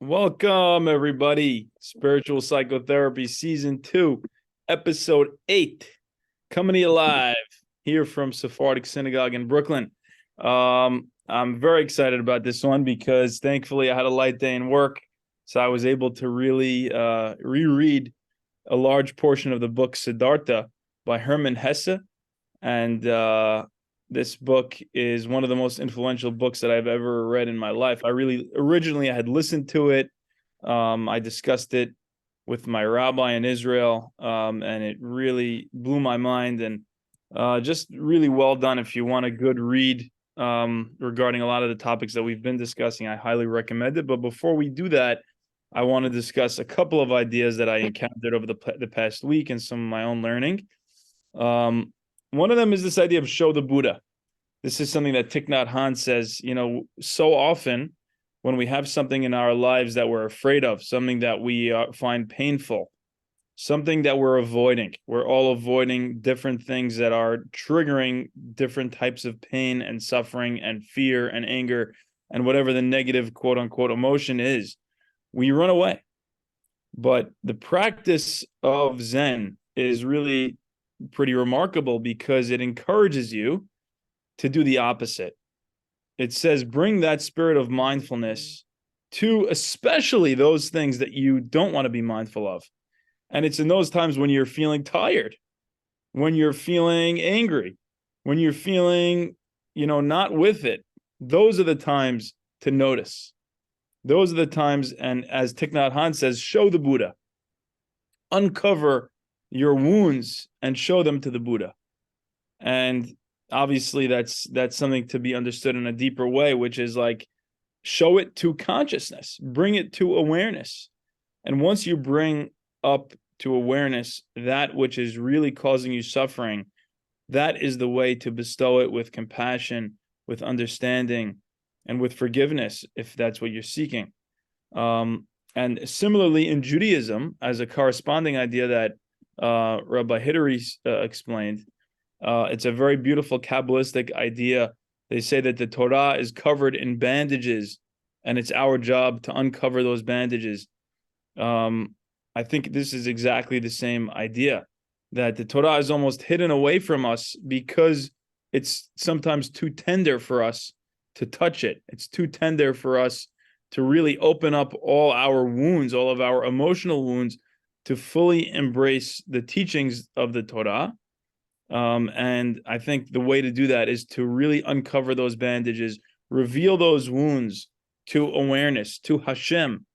Welcome, everybody. Spiritual Psychotherapy Season 2, Episode 8. Coming to you live here from Sephardic Synagogue in Brooklyn. I'm very excited about this one because thankfully I had a light day in work, so I was able to really reread a large portion of the book Siddhartha by Herman Hesse. And this book is one of the most influential books that I've ever read in my life. I had listened to it. I discussed it with my rabbi in Israel, and it really blew my mind, and just really well done. If you want a good read regarding a lot of the topics that we've been discussing, I highly recommend it. But before we do that, I want to discuss a couple of ideas that I encountered over the past week and some of my own learning. One of them is this idea of show the Buddha. This is something that Thich Nhat Hanh says, so often when we have something in our lives that we're afraid of, something that we find painful, something that we're avoiding. We're all avoiding different things that are triggering different types of pain and suffering and fear and anger and whatever the negative quote unquote emotion is. We run away. But the practice of Zen is really pretty remarkable because it encourages you to do the opposite. It says, bring that spirit of mindfulness to especially those things that you don't want to be mindful of. And it's in those times when you're feeling tired, when you're feeling angry, when you're feeling, not with it. Those are the times to notice. Those are the times, and as Thich Nhat Hanh says, show the Buddha. Uncover your wounds and show them to the Buddha. And obviously that's something to be understood in a deeper way, which is like show it to consciousness, bring it to awareness. And once you bring up to awareness that which is really causing you suffering, that is the way to bestow it with compassion, with understanding, and with forgiveness, if that's what you're seeking. And similarly in Judaism, as a corresponding idea that Rabbi Hidari explained, it's a very beautiful Kabbalistic idea. They say that the Torah is covered in bandages, and it's our job to uncover those bandages. I think this is exactly the same idea, that the Torah is almost hidden away from us because it's sometimes too tender for us to touch it. It's too tender for us to really open up all our wounds, all of our emotional wounds, to fully embrace the teachings of the Torah. And I think the way to do that is to really uncover those bandages, reveal those wounds to awareness, to Hashem,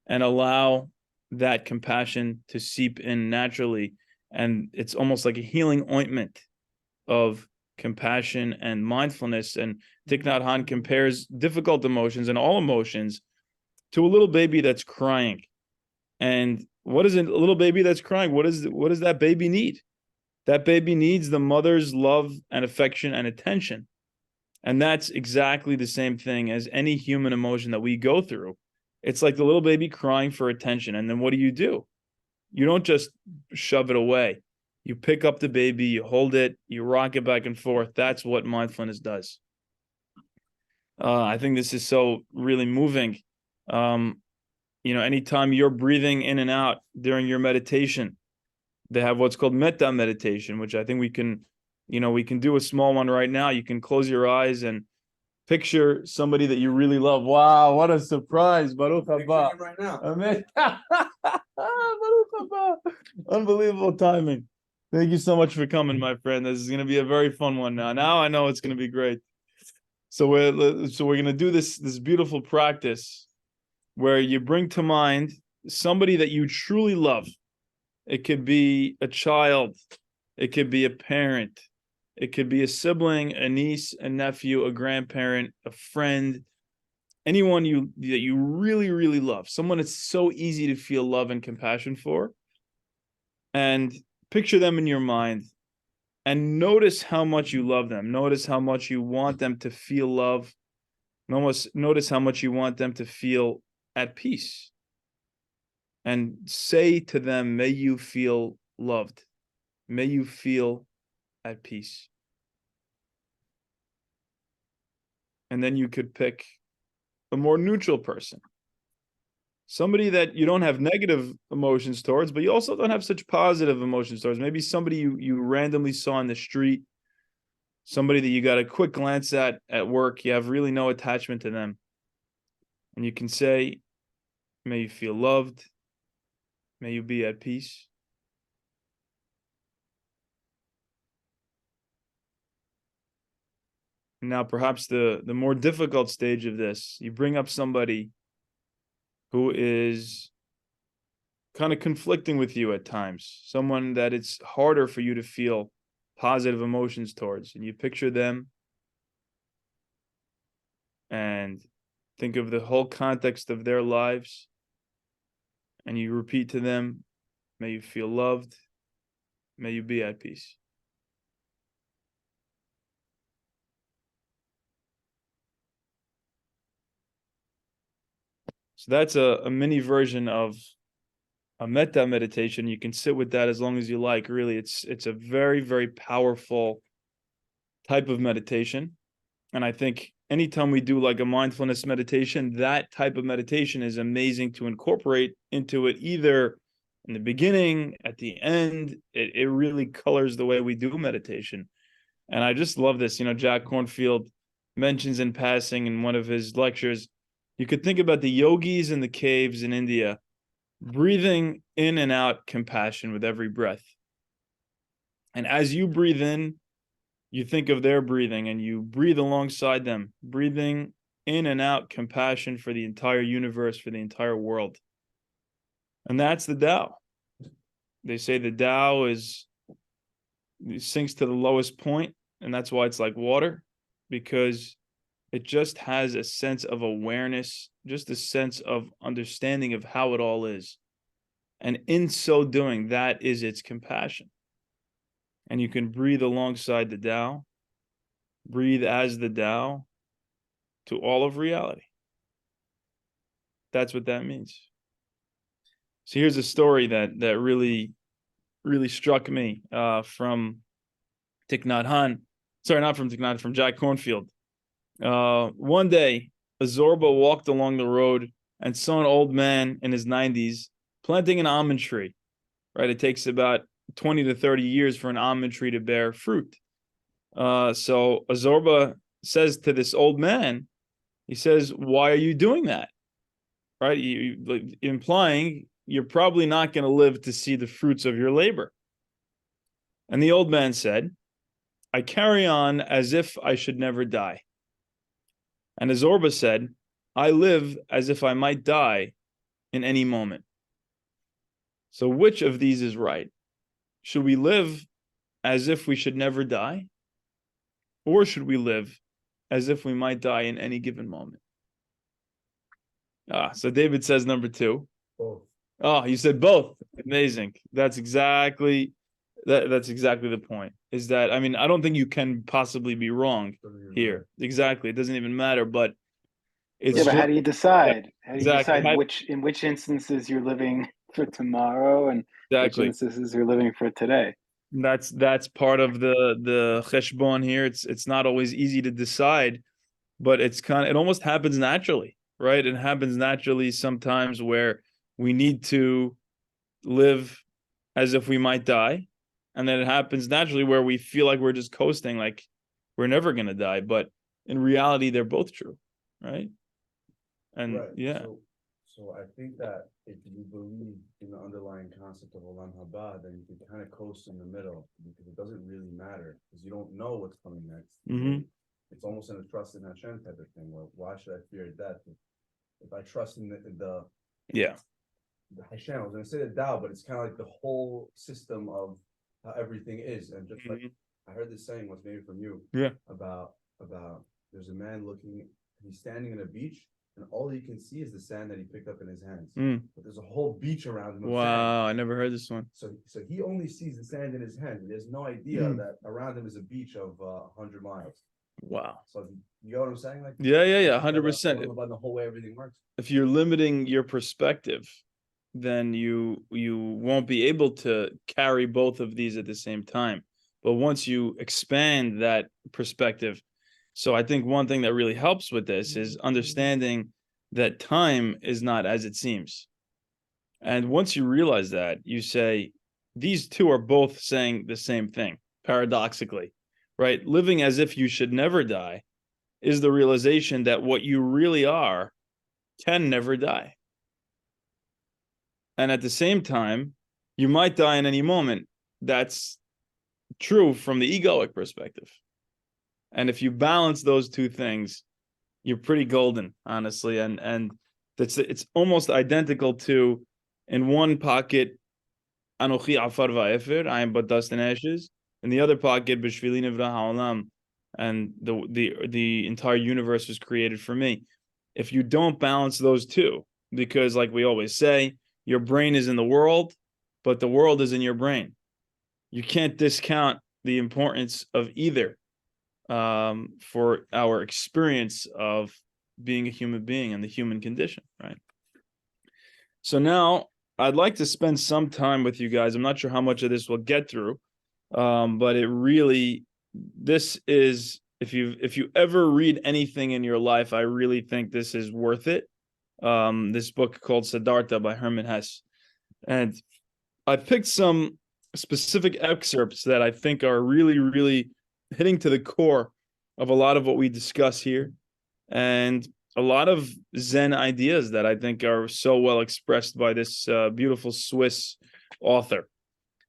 and allow that compassion to seep in naturally. And it's almost like a healing ointment of compassion and mindfulness. And Thich Nhat Hanh compares difficult emotions and all emotions to a little baby that's crying. And what is a little baby that's crying? What does that baby need? That baby needs the mother's love and affection and attention. And that's exactly the same thing as any human emotion that we go through. It's like the little baby crying for attention. And then what do? You don't just shove it away. You pick up the baby, you hold it, you rock it back and forth. That's what mindfulness does. I think this is so really moving. Anytime you're breathing in and out during your meditation, they have what's called metta meditation, which I think we can do a small one right now. You can close your eyes and picture somebody that you really love. Wow, what a surprise. Baruch haba. Right now. Amen. Baruch haba. Unbelievable timing. Thank you so much for coming, my friend. This is going to be a very fun one now. Now I know it's going to be great. So we're going to do this beautiful practice where you bring to mind somebody that you truly love. It could be a child. It could be a parent. It could be a sibling, a niece, a nephew, a grandparent, a friend, anyone that you really, really love, someone it's so easy to feel love and compassion for. And picture them in your mind and notice how much you love them. Notice how much you want them to feel love. Notice how much you want them to feel at peace. And say to them, may you feel loved. May you feel at peace. And then you could pick a more neutral person. somebody that you don't have negative emotions towards, but you also don't have such positive emotions towards. Maybe somebody you randomly saw in the street, somebody that you got a quick glance at work, you have really no attachment to them. And you can say, may you feel loved, may you be at peace. Now, perhaps the more difficult stage of this, you bring up somebody who is kind of conflicting with you at times, someone that it's harder for you to feel positive emotions towards, and you picture them and think of the whole context of their lives, and you repeat to them, may you feel loved, may you be at peace. So that's a mini version of a metta meditation. You can sit with that as long as you like. Really, it's a very, very powerful type of meditation. And I think anytime we do like a mindfulness meditation, that type of meditation is amazing to incorporate into it, either in the beginning, at the end. It really colors the way we do meditation. And I just love this. Jack Kornfield mentions in passing in one of his lectures, you could think about the yogis in the caves in India, breathing in and out compassion with every breath. And as you breathe in, you think of their breathing and you breathe alongside them, breathing in and out compassion for the entire universe, for the entire world. And that's the Tao. They say the Tao sinks to the lowest point, and that's why it's like water, because it just has a sense of awareness, just a sense of understanding of how it all is. And in so doing, that is its compassion. And you can breathe alongside the Tao, breathe as the Tao to all of reality. That's what that means. So here's a story that really, really struck me from Thich Nhat Hanh. Sorry, not from Thich Nhat, from Jack Kornfield. One day, a Zorba walked along the road and saw an old man in his 90s planting an almond tree. Right, it takes about 20 to 30 years for an almond tree to bear fruit. So a Zorba says to this old man, he says, "Why are you doing that?" Right, implying you're probably not going to live to see the fruits of your labor. And the old man said, "I carry on as if I should never die." And the Zorba said, "I live as if I might die in any moment." So which of these is right? Should we live as if we should never die? Or should we live as if we might die in any given moment? So David says number two. Both. Oh, you said both. Amazing. That's exactly the point. Is that, I mean, I don't think you can possibly be wrong here. Exactly. It doesn't even matter, but it's but how do you decide? How do you Exactly. decide in which instances you're living for tomorrow and which instances you're living for today? That's part of the cheshbon here. It's not always easy to decide, but it almost happens naturally, right? It happens naturally sometimes where we need to live as if we might die, and then it happens naturally where we feel like we're just coasting, like we're never gonna die. But in reality, they're both true, right? And right. yeah. So I think that if you believe in the underlying concept of Olam Haba, then you can kind of coast in the middle, because it doesn't really matter, because you don't know what's coming next. Mm-hmm. It's almost in a trust in Hashem type of thing. Well, why should I fear death if I trust in the Hashem? I was going to say the Tao, but it's kind of like the whole system of how everything is. And just like I heard this saying once, maybe from you, about there's a man he's standing on a beach, and all you can see is the sand that he picked up in his hands. But there's a whole beach around him. Wow, I never heard this one. So he only sees the sand in his hand. He has no idea that around him is a beach of 100 miles. Wow. So you know what I'm saying? Like, yeah, 100%. About the whole way everything works. If you're limiting your perspective, then you won't be able to carry both of these at the same time. But once you expand that perspective, so I think one thing that really helps with this is understanding that time is not as it seems. And once you realize that, you say, these two are both saying the same thing, paradoxically, right? Living as if you should never die is the realization that what you really are can never die. And at the same time, you might die in any moment. That's true from the egoic perspective. And if you balance those two things, you're pretty golden, honestly. And it's almost identical to, in one pocket, Anochi Afar Va'efer, I am but dust and ashes. In the other pocket, B'shvili Nivra Ha'olam, and the entire universe was created for me. If you don't balance those two, because like we always say, your brain is in the world, but the world is in your brain. You can't discount the importance of either for our experience of being a human being and the human condition, right? So now I'd like to spend some time with you guys. I'm not sure how much of this we'll get through, but it really, this is, if you ever read anything in your life, I really think this is worth it. This book called Siddhartha by Herman Hesse. And I picked some specific excerpts that I think are really, really hitting to the core of a lot of what we discuss here, and a lot of Zen ideas that I think are so well expressed by this beautiful Swiss author.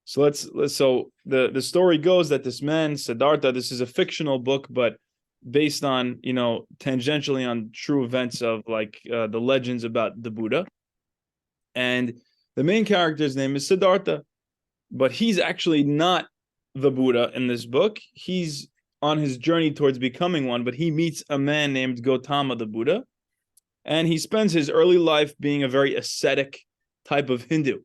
So so the story goes that this man, Siddhartha, this is a fictional book, but based on, tangentially on true events of like the legends about the Buddha. And the main character's name is Siddhartha, but he's actually not the Buddha in this book. He's on his journey towards becoming one, but he meets a man named Gautama the Buddha, and he spends his early life being a very ascetic type of Hindu,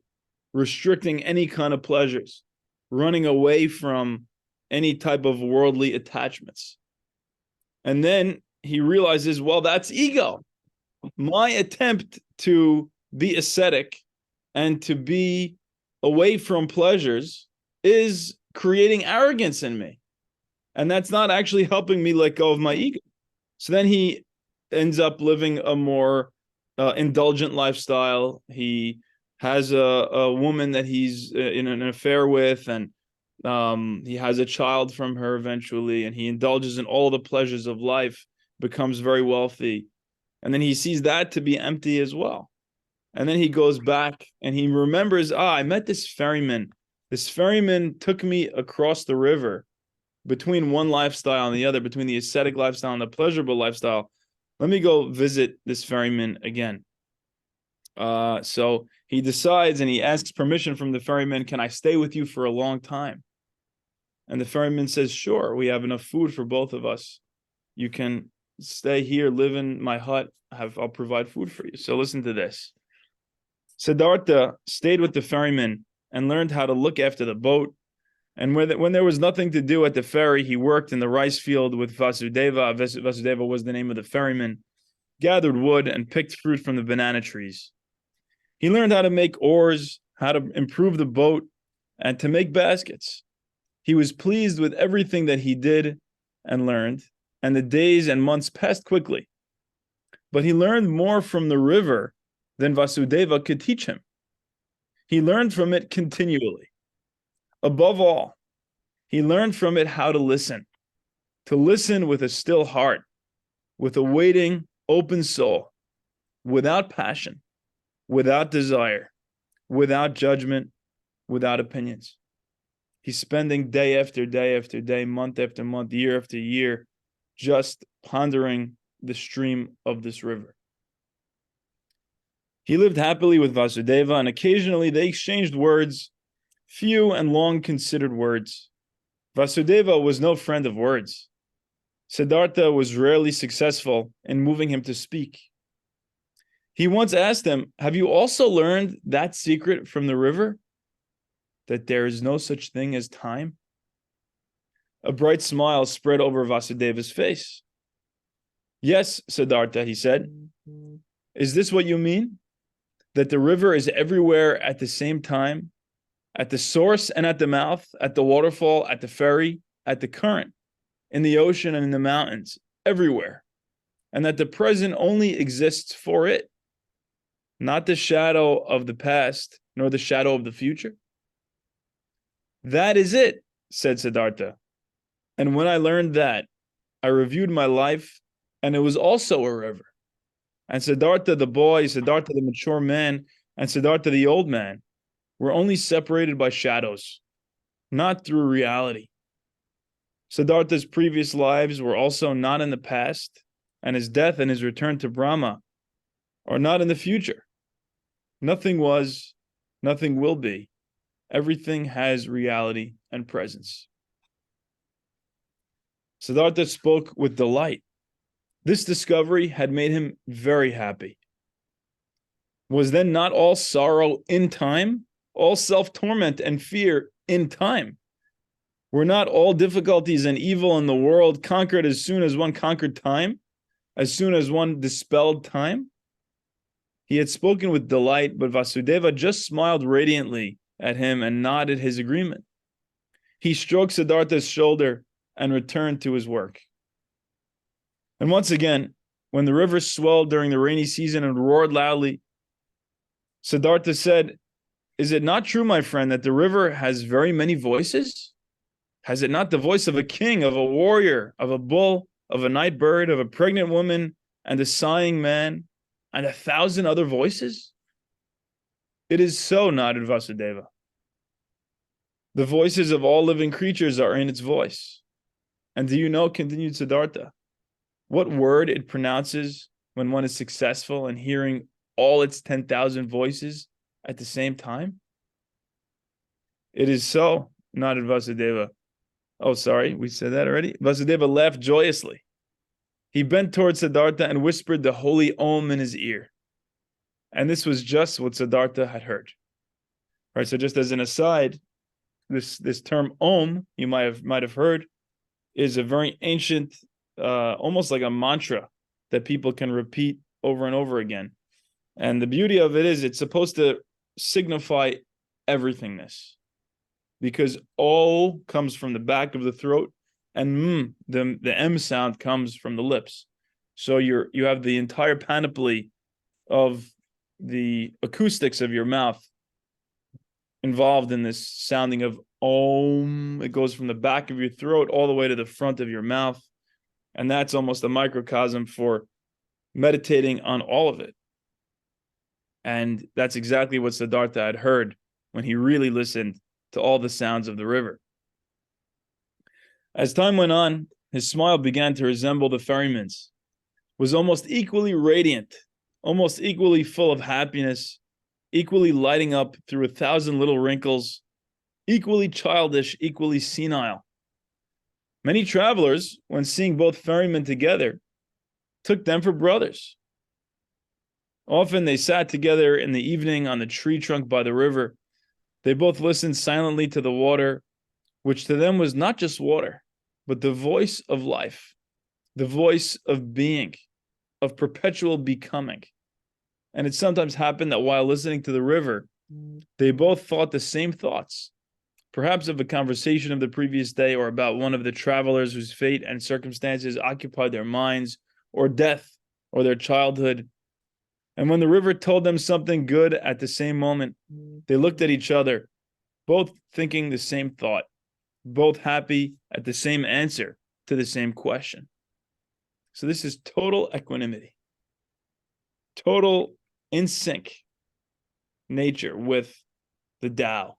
restricting any kind of pleasures, running away from any type of worldly attachments. And then he realizes, well, that's ego. My attempt to be ascetic and to be away from pleasures is creating arrogance in me. And that's not actually helping me let go of my ego. So then he ends up living a more indulgent lifestyle. He has a woman that he's in an affair with, and he has a child from her eventually, and he indulges in all the pleasures of life, becomes very wealthy. And then he sees that to be empty as well. And then he goes back and he remembers, I met this ferryman. This ferryman took me across the river between one lifestyle and the other, between the ascetic lifestyle and the pleasurable lifestyle. Let me go visit this ferryman again. So he decides and he asks permission from the ferryman, can I stay with you for a long time? And the ferryman says, sure, we have enough food for both of us. You can stay here, live in my hut. I'll provide food for you. So listen to this. Siddhartha stayed with the ferryman and learned how to look after the boat. And when there was nothing to do at the ferry, he worked in the rice field with Vasudeva. Vasudeva was the name of the ferryman, gathered wood and picked fruit from the banana trees. He learned how to make oars, how to improve the boat, and to make baskets. He was pleased with everything that he did and learned, and the days and months passed quickly. But he learned more from the river than Vasudeva could teach him. He learned from it continually. Above all, he learned from it how to listen with a still heart, with a waiting, open soul, without passion, without desire, without judgment, without opinions. He's spending day after day after day, month after month, year after year, just pondering the stream of this river. He lived happily with Vasudeva, and occasionally they exchanged words, few and long considered words. Vasudeva was no friend of words. Siddhartha was rarely successful in moving him to speak. He once asked him, have you also learned that secret from the river? That there is no such thing as time? A bright smile spread over Vasudeva's face. Yes, Siddhartha, he said. Is this what you mean? That the river is everywhere at the same time? At the source and at the mouth, at the waterfall, at the ferry, at the current, in the ocean and in the mountains, everywhere, and that the present only exists for it? not the shadow of the past, nor the shadow of the future. That is it, said Siddhartha. And when I learned that, I reviewed my life, and it was also a river. And Siddhartha the boy, Siddhartha the mature man, and Siddhartha the old man were only separated by shadows, not through reality. Siddhartha's previous lives were also not in the past, and his death and his return to Brahma are not in the future. Nothing was, nothing will be. Everything has reality and presence. Siddhartha spoke with delight. This discovery had made him very happy. Was then not all sorrow in time, all self-torment and fear in time? Were not all difficulties and evil in the world conquered as soon as one conquered time, as soon as one dispelled time? He had spoken with delight, but Vasudeva just smiled radiantly at him and nodded his agreement. He stroked Siddhartha's shoulder and returned to his work. And once again, when the river swelled during the rainy season and roared loudly, Siddhartha said, "Is it not true, my friend, that the river has very many voices? Has it not the voice of a king, of a warrior, of a bull, of a night bird, of a pregnant woman, and a sighing man, and 1,000 other voices?" It is so, nodded Vasudeva. The voices of all living creatures are in its voice. And do you know, continued Siddhartha, what word it pronounces when one is successful in hearing all its 10,000 voices at the same time? It is so, nodded Vasudeva. Oh, sorry, we said that already. Vasudeva laughed joyously. He bent towards Siddhartha and whispered the holy Om in his ear. And this was just what Siddhartha had heard. All right, so just as an aside, this term Om, you might have heard, is a very ancient, almost like a mantra that people can repeat over and over again. And the beauty of it is it's supposed to signify everythingness, because O comes from the back of the throat, and the M sound comes from the lips. So you have the entire panoply of the acoustics of your mouth involved in this sounding of Om. It goes from the back of your throat all the way to the front of your mouth. And that's almost a microcosm for meditating on all of it. And that's exactly what Siddhartha had heard when he really listened to all the sounds of the river. As time went on, his smile began to resemble the ferryman's, was almost equally radiant, almost equally full of happiness, equally lighting up through 1,000 little wrinkles, equally childish, equally senile. Many travelers, when seeing both ferrymen together, took them for brothers. Often they sat together in the evening on the tree trunk by the river. They both listened silently to the water, which to them was not just water, but the voice of life, the voice of being, of perpetual becoming. And it sometimes happened that while listening to the river, they both thought the same thoughts, perhaps of a conversation of the previous day or about one of the travelers whose fate and circumstances occupied their minds, or death, or their childhood. And when the river told them something good at the same moment, they looked at each other, both thinking the same thought, both happy at the same answer to the same question. So this is total equanimity, total in sync nature with the Tao,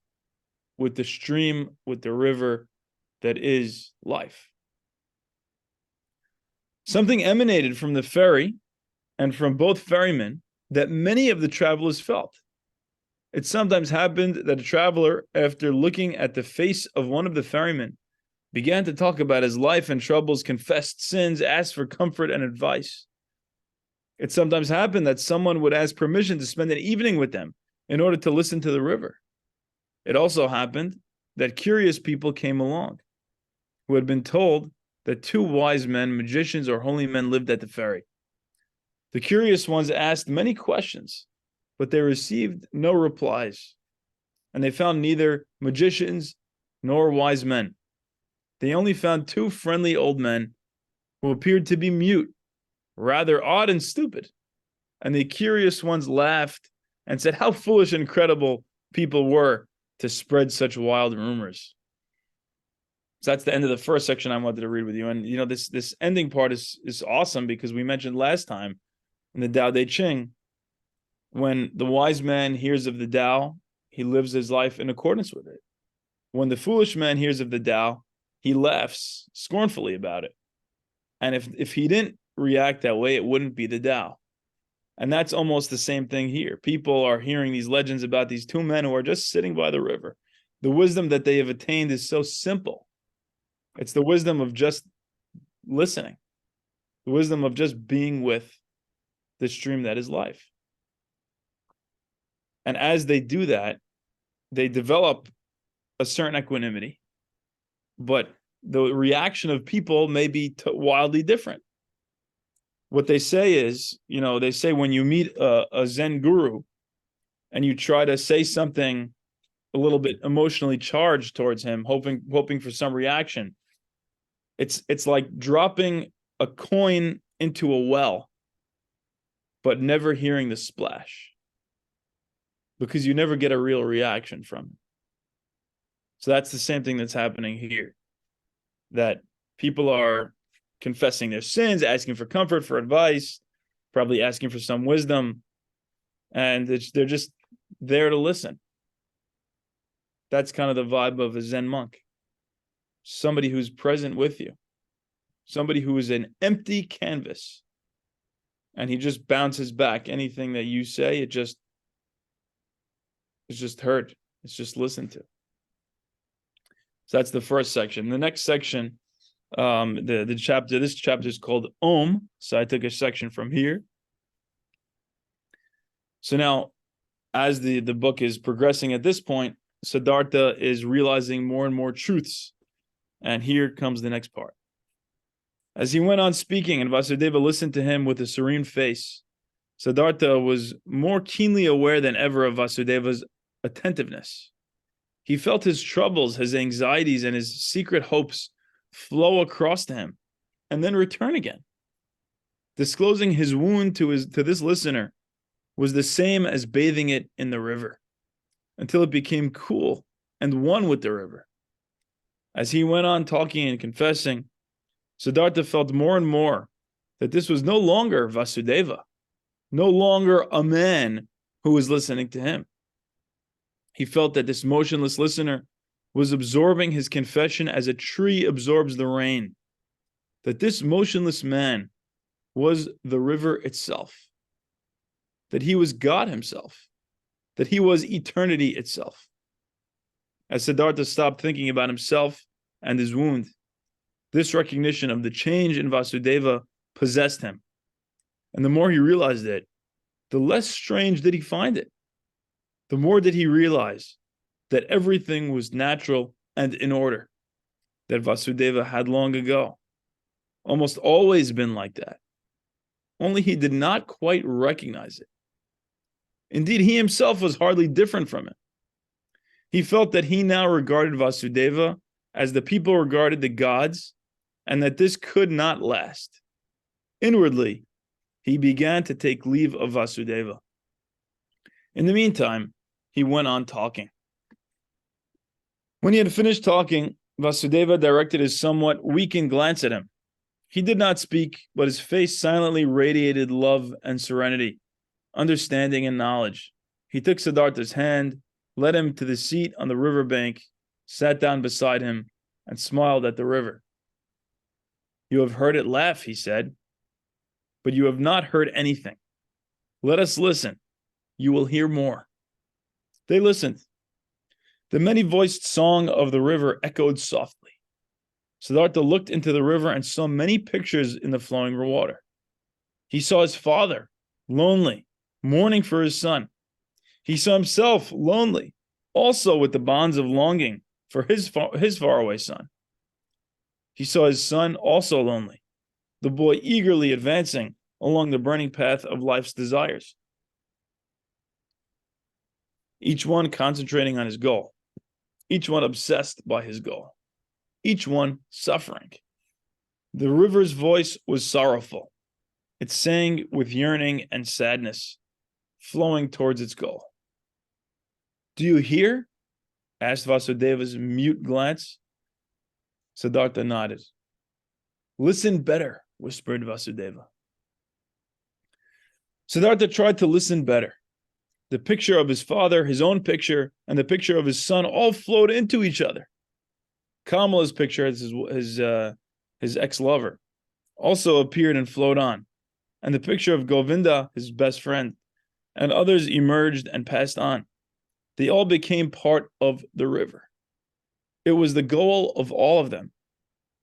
with the stream, with the river that is life. Something emanated from the ferry and from both ferrymen that many of the travelers felt. It sometimes happened that a traveler, after looking at the face of one of the ferrymen, began to talk about his life and troubles, confessed sins, asked for comfort and advice. It sometimes happened that someone would ask permission to spend an evening with them in order to listen to the river. It also happened that curious people came along who had been told that 2 wise men, magicians or holy men, lived at the ferry. The curious ones asked many questions, but they received no replies, and they found neither magicians nor wise men. They only found 2 friendly old men who appeared to be mute, rather odd and stupid. And the curious ones laughed and said how foolish and incredible people were to spread such wild rumors. So that's the end of the first section I wanted to read with you. And this ending part is awesome, because we mentioned last time in the Tao Te Ching, when the wise man hears of the Tao, he lives his life in accordance with it. When the foolish man hears of the Tao, he laughs scornfully about it. And if he didn't react that way, it wouldn't be the Tao. And that's almost the same thing here. People are hearing these legends about these two men who are just sitting by the river. The wisdom that they have attained is so simple. It's the wisdom of just listening, the wisdom of just being with the stream that is life. And as they do that, they develop a certain equanimity, but the reaction of people may be wildly different. What they say is, they say when you meet a Zen guru and you try to say something a little bit emotionally charged towards him, hoping for some reaction, it's like dropping a coin into a well, but never hearing the splash, because you never get a real reaction from it. So that's the same thing that's happening here, that people are confessing their sins, asking for comfort, for advice, probably asking for some wisdom, and they're just there to listen. That's kind of the vibe of a Zen monk. Somebody who's present with you, somebody who is an empty canvas, and he just bounces back anything that you say. It's just heard. It's just listened to. So that's the first section. The next section, this chapter is called Om. So I took a section from here. So now, as the book is progressing at this point, Siddhartha is realizing more and more truths. And here comes the next part. As he went on speaking and Vasudeva listened to him with a serene face, Siddhartha was more keenly aware than ever of Vasudeva's attentiveness. He felt his troubles, his anxieties, and his secret hopes flow across to him and then return again. Disclosing his wound to this listener was the same as bathing it in the river, until it became cool and one with the river. As he went on talking and confessing, Siddhartha felt more and more that this was no longer Vasudeva, no longer a man who was listening to him. He felt that this motionless listener was absorbing his confession as a tree absorbs the rain, that this motionless man was the river itself, that he was God himself, that he was eternity itself. As Siddhartha stopped thinking about himself and his wound, this recognition of the change in Vasudeva possessed him. And the more he realized it, the less strange did he find it. The more did he realize that everything was natural and in order, that Vasudeva had long ago almost always been like that. Only he did not quite recognize it. Indeed, he himself was hardly different from it. He felt that he now regarded Vasudeva as the people regarded the gods, and that this could not last. Inwardly, he began to take leave of Vasudeva. In the meantime, he went on talking. When he had finished talking, Vasudeva directed his somewhat weakened glance at him. He did not speak, but his face silently radiated love and serenity, understanding and knowledge. He took Siddhartha's hand, led him to the seat on the riverbank, sat down beside him, and smiled at the river. You have heard it laugh, he said, but you have not heard anything. Let us listen. You will hear more. They listened. The many-voiced song of the river echoed softly. Siddhartha looked into the river and saw many pictures in the flowing water. He saw his father, lonely, mourning for his son. He saw himself, lonely, also with the bonds of longing for his faraway son. He saw his son, also lonely, the boy eagerly advancing along the burning path of life's desires. Each one concentrating on his goal, each one obsessed by his goal, each one suffering. The river's voice was sorrowful, It sang with yearning and sadness, flowing towards its goal. Do you hear? Asked Vasudeva's mute glance. Siddhartha nodded. Listen better, whispered Vasudeva. Siddhartha tried to listen better. The picture of his father, his own picture, and the picture of his son all flowed into each other. Kamala's picture as his ex-lover also appeared and flowed on, and the picture of Govinda, his best friend, and others emerged and passed on. They all became part of the river. It was the goal of all of them,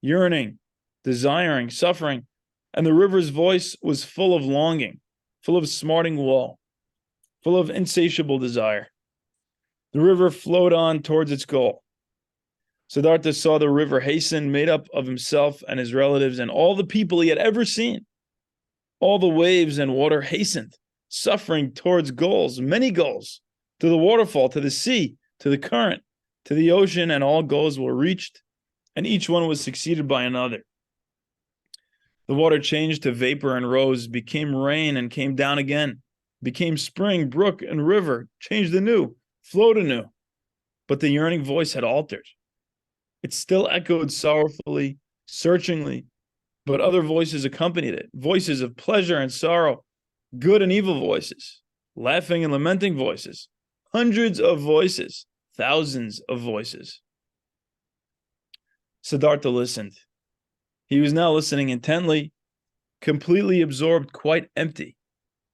yearning, desiring, suffering, and the river's voice was full of longing, full of smarting woe, full of insatiable desire. The river flowed on towards its goal. Siddhartha saw the river hasten, made up of himself and his relatives and all the people he had ever seen. All the waves and water hastened, suffering towards goals, many goals, to the waterfall, to the sea, to the current, to the ocean, and all goals were reached, and each one was succeeded by another. The water changed to vapor and rose, became rain and came down again, became spring, brook, and river, changed anew, flowed anew. But the yearning voice had altered. It still echoed sorrowfully, searchingly, but other voices accompanied it, voices of pleasure and sorrow, good and evil voices, laughing and lamenting voices, hundreds of voices, thousands of voices. Siddhartha listened. He was now listening intently, completely absorbed, quite empty,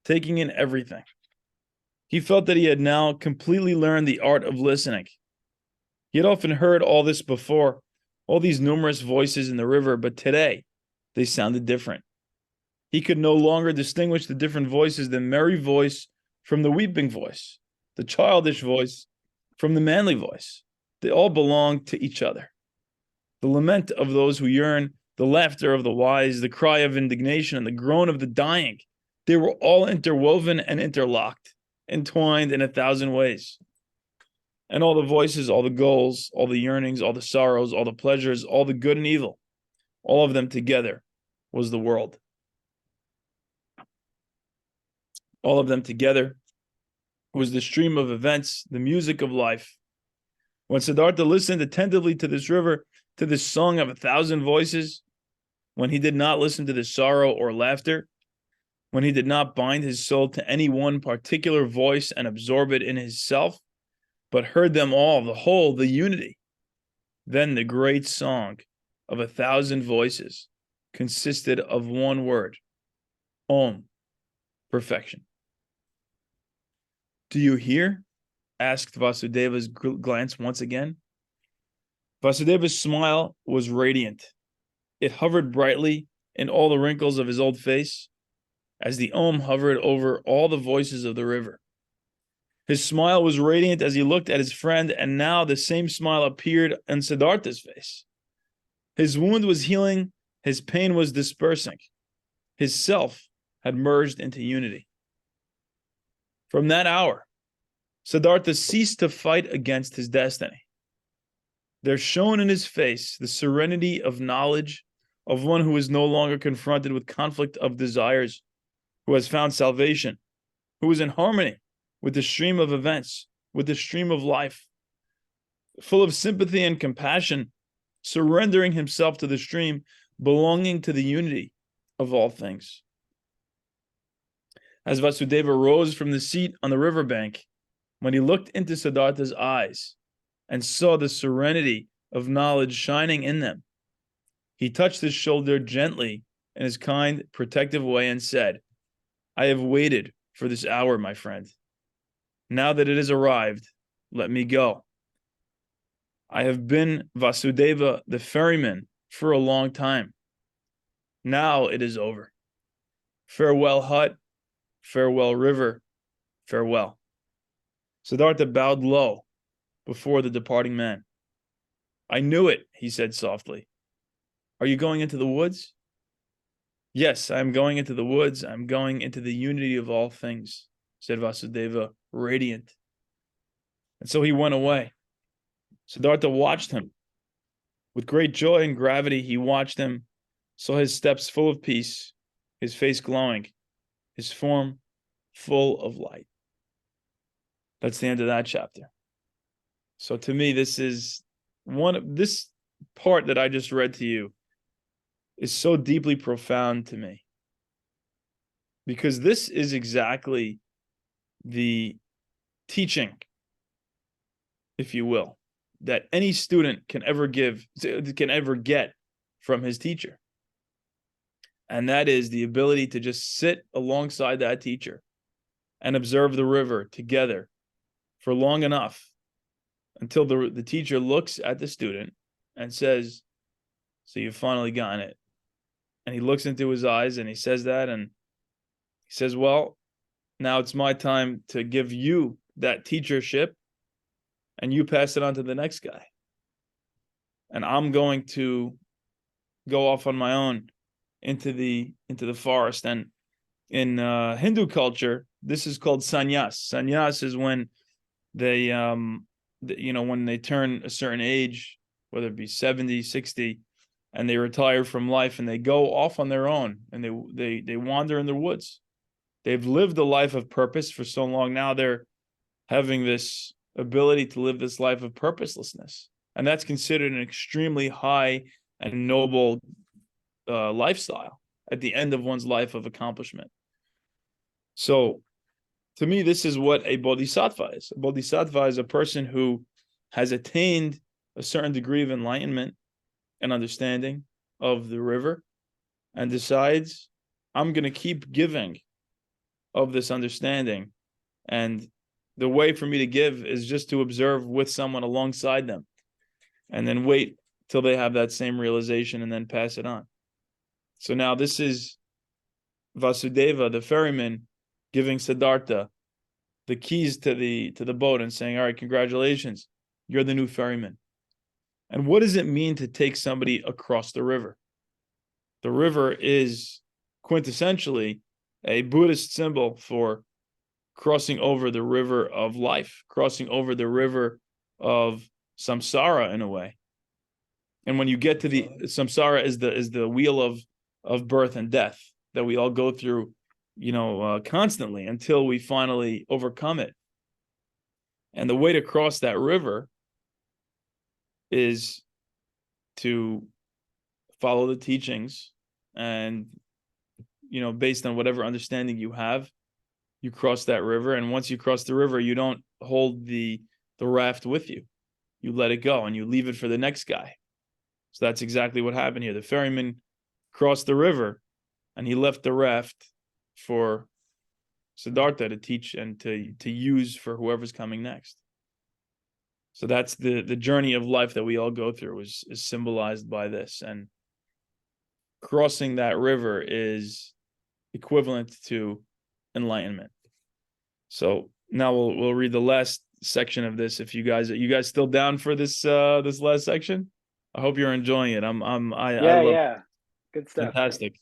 taking in everything. He felt that he had now completely learned the art of listening. He had often heard all this before, all these numerous voices in the river, but today they sounded different. He could no longer distinguish the different voices, the merry voice from the weeping voice, the childish voice from the manly voice. They all belonged to each other. The lament of those who yearn, the laughter of the wise, the cry of indignation, and the groan of the dying, they were all interwoven and interlocked, entwined in 1,000 ways. And all the voices, all the goals, all the yearnings, all the sorrows, all the pleasures, all the good and evil, all of them together was the world. All of them together was the stream of events, the music of life. When Siddhartha listened attentively to this river, to this song of 1,000 voices, when he did not listen to the sorrow or laughter, when he did not bind his soul to any one particular voice and absorb it in his self, but heard them all, the whole, the unity, then the great song of 1,000 voices consisted of one word, Om, perfection. Do you hear? Asked Vasudeva's glance once again. Vasudeva's smile was radiant. It hovered brightly in all the wrinkles of his old face, as the Om hovered over all the voices of the river. His smile was radiant as he looked at his friend, and now the same smile appeared on Siddhartha's face. His wound was healing, his pain was dispersing. His self had merged into unity. From that hour, Siddhartha ceased to fight against his destiny. There shone in his face the serenity of knowledge of one who is no longer confronted with conflict of desires, who has found salvation, who is in harmony with the stream of events, with the stream of life, full of sympathy and compassion, surrendering himself to the stream, belonging to the unity of all things. As Vasudeva rose from the seat on the riverbank, when he looked into Siddhartha's eyes and saw the serenity of knowledge shining in them, he touched his shoulder gently in his kind, protective way and said, I have waited for this hour, my friend. Now that it has arrived, let me go. I have been Vasudeva, the ferryman, for a long time. Now it is over. Farewell, hut. Farewell, river. Farewell. Siddhartha bowed low before the departing man. I knew it, he said softly. Are you going into the woods? Yes, I am going into the woods. I'm going into the unity of all things, said Vasudeva, radiant. And so he went away. Siddhartha watched him. With great joy and gravity, he watched him, saw his steps full of peace, his face glowing, his form full of light. That's the end of that chapter. So to me, this part that I just read to you is so deeply profound to me, because this is exactly the teaching, if you will, that any student can ever get from his teacher. And that is the ability to just sit alongside that teacher and observe the river together for long enough until the teacher looks at the student and says, so you've finally gotten it. And he looks into his eyes and he says that, and he says, well, now it's my time to give you that teachership, and you pass it on to the next guy. And I'm going to go off on my own into the forest. And in Hindu culture, this is called sannyas. Sannyas is when they, when they turn a certain age, whether it be 70, 60, and they retire from life and they go off on their own and they wander in the woods. They've lived a life of purpose for so long. Now they're having this ability to live this life of purposelessness. And that's considered an extremely high and noble lifestyle at the end of one's life of accomplishment. So to me, this is what a bodhisattva is. A bodhisattva is a person who has attained a certain degree of enlightenment and understanding of the river and decides, I'm going to keep giving of this understanding. And the way for me to give is just to observe with someone alongside them and then wait till they have that same realization and then pass it on. So now this is Vasudeva, the ferryman, giving Siddhartha the keys to the boat and saying, all right, congratulations, you're the new ferryman. And what does it mean to take somebody across the river? The river is quintessentially a Buddhist symbol for crossing over the river of life, crossing over the river of samsara in a way. And when you get to the samsara is the wheel of birth and death that we all go through, constantly until we finally overcome it. And the way to cross that river is to follow the teachings and, based on whatever understanding you have, you cross that river. And once you cross the river, you don't hold the raft with you. You let it go and you leave it for the next guy. So that's exactly what happened here. The ferryman crossed the river and he left the raft for Siddhartha to teach and to use for whoever's coming next. So that's the journey of life that we all go through is symbolized by this. And crossing that river is equivalent to enlightenment. So now we'll read the last section of this. If you guys still down for this last section? I hope you're enjoying it. I love good stuff. Fantastic.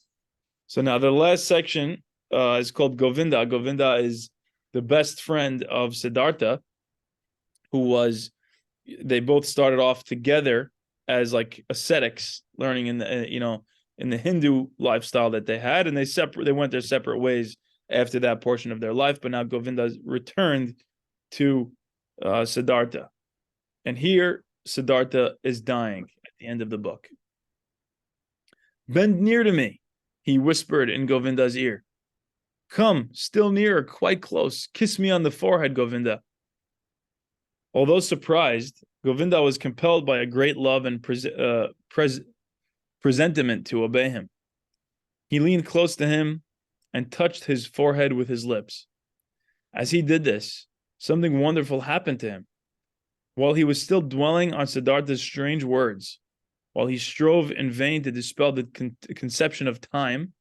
So now the last section is called Govinda. Govinda is the best friend of Siddhartha, they both started off together as like ascetics, learning in the Hindu lifestyle that they had, and they went their separate ways after that portion of their life. But now Govinda returned to Siddhartha, and here Siddhartha is dying at the end of the book. Bend near to me, he whispered in Govinda's ear. Come, still nearer, quite close. Kiss me on the forehead, Govinda. Although surprised, Govinda was compelled by a great love and presentiment to obey him. He leaned close to him and touched his forehead with his lips. As he did this, something wonderful happened to him. While he was still dwelling on Siddhartha's strange words, while he strove in vain to dispel the conception of time,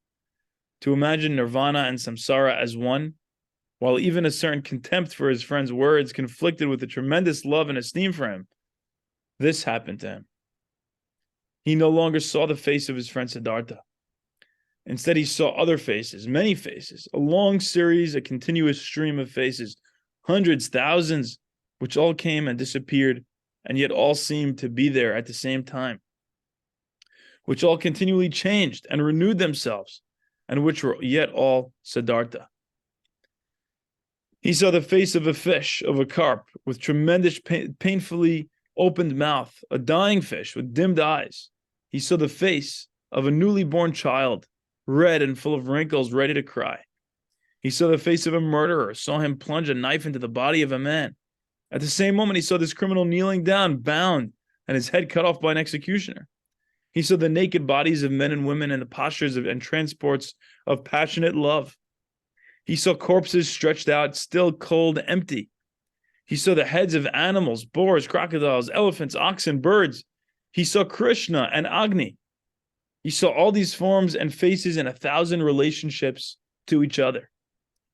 to imagine nirvana and samsara as one, while even a certain contempt for his friend's words conflicted with a tremendous love and esteem for him, this happened to him. He no longer saw the face of his friend Siddhartha. Instead, he saw other faces, many faces, a long series, a continuous stream of faces, hundreds, thousands, which all came and disappeared, and yet all seemed to be there at the same time, which all continually changed and renewed themselves, and which were yet all Siddhartha. He saw the face of a fish, of a carp, with tremendous, painfully opened mouth, a dying fish with dimmed eyes. He saw the face of a newly born child, red and full of wrinkles, ready to cry. He saw the face of a murderer, saw him plunge a knife into the body of a man. At the same moment, he saw this criminal kneeling down, bound, and his head cut off by an executioner. He saw the naked bodies of men and women in the postures and transports of passionate love. He saw corpses stretched out, still cold, empty. He saw the heads of animals, boars, crocodiles, elephants, oxen, birds. He saw Krishna and Agni. He saw all these forms and faces in 1,000 relationships to each other,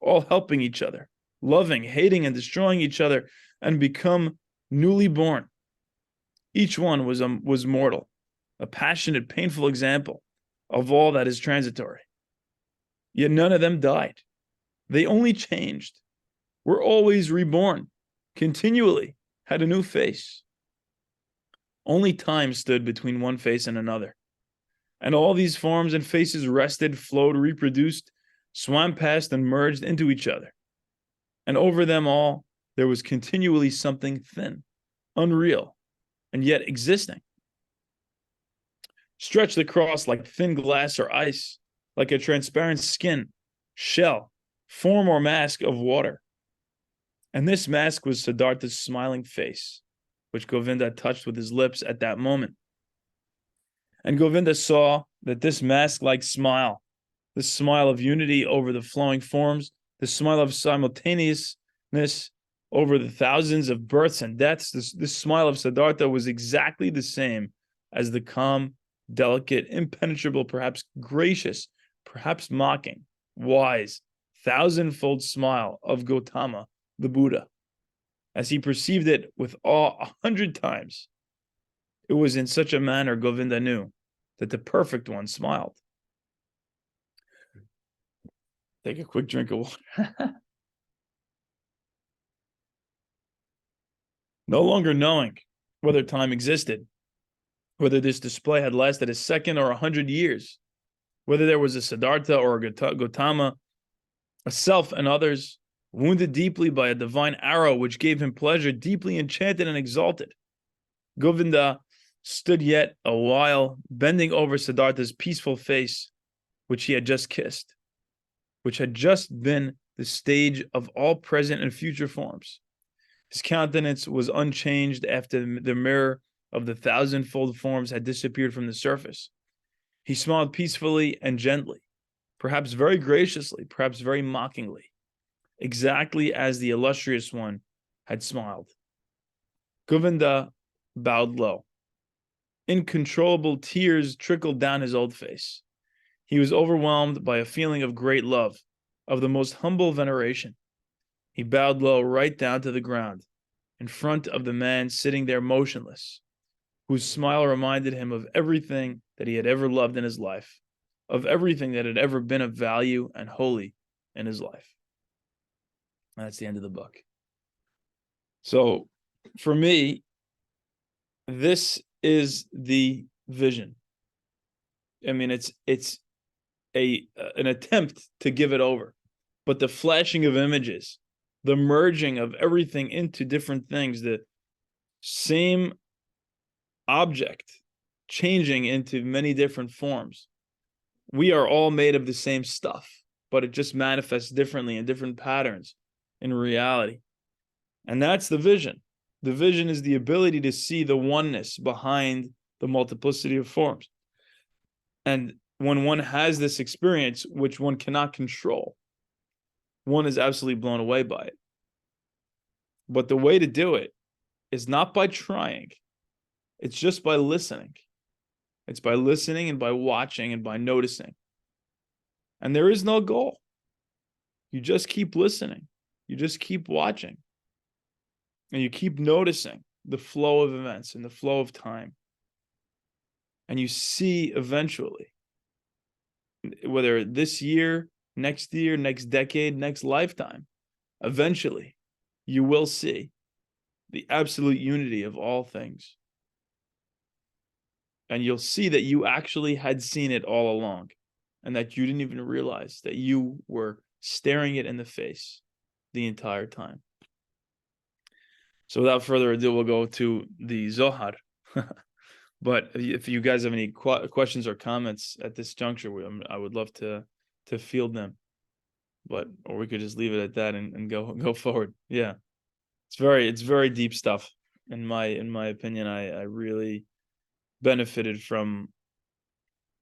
all helping each other, loving, hating, and destroying each other, and become newly born. Each one was mortal, a passionate, painful example of all that is transitory. Yet none of them died. They only changed, were always reborn, continually had a new face. Only time stood between one face and another. And all these forms and faces rested, flowed, reproduced, swam past, and merged into each other. And over them all, there was continually something thin, unreal, and yet existing. Stretched across like thin glass or ice, like a transparent skin, shell, form or mask of water. And this mask was Siddhartha's smiling face, which Govinda touched with his lips at that moment. And Govinda saw that this mask-like smile, this smile of unity over the flowing forms, this smile of simultaneousness over the thousands of births and deaths, this smile of Siddhartha was exactly the same as the calm, delicate, impenetrable, perhaps gracious, perhaps mocking, wise, thousandfold smile of Gautama, the Buddha. As he perceived it with awe 100 times, it was in such a manner Govinda knew that the perfect one smiled. Take a quick drink of water. No longer knowing whether time existed, whether this display had lasted a second or 100 years, whether there was a Siddhartha or a Gautama, a self and others, wounded deeply by a divine arrow which gave him pleasure, deeply enchanted and exalted. Govinda stood yet a while, bending over Siddhartha's peaceful face, which he had just kissed, which had just been the stage of all present and future forms. His countenance was unchanged after the mirror of the thousandfold forms had disappeared from the surface. He smiled peacefully and gently, perhaps very graciously, perhaps very mockingly, exactly as the illustrious one had smiled. Govinda bowed low. Incontrollable tears trickled down his old face. He was overwhelmed by a feeling of great love, of the most humble veneration. He bowed low right down to the ground, in front of the man sitting there motionless, whose smile reminded him of everything that he had ever loved in his life, of everything that had ever been of value and holy in his life. And that's the end of the book. So, for me, this is the vision. I mean, it's an attempt to give it over, but the flashing of images, the merging of everything into different things, the same object changing into many different forms. We are all made of the same stuff, but it just manifests differently in different patterns in reality. And that's the vision. The vision is the ability to see the oneness behind the multiplicity of forms. And when one has this experience, which one cannot control, one is absolutely blown away by it. But the way to do it is not by trying. It's just by listening. It's by listening and by watching and by noticing. And there is no goal. You just keep listening. You just keep watching. And you keep noticing the flow of events and the flow of time. And you see eventually, whether this year, next decade, next lifetime, eventually you will see the absolute unity of all things. And you'll see that you actually had seen it all along. and that you didn't even realize that you were staring it in the face the entire time. So without further ado, we'll go to the Zohar. But if you guys have any questions or comments at this juncture, I would love to field them. Or we could just leave it at that and go forward. Yeah, it's very deep stuff. In my opinion, I really benefited from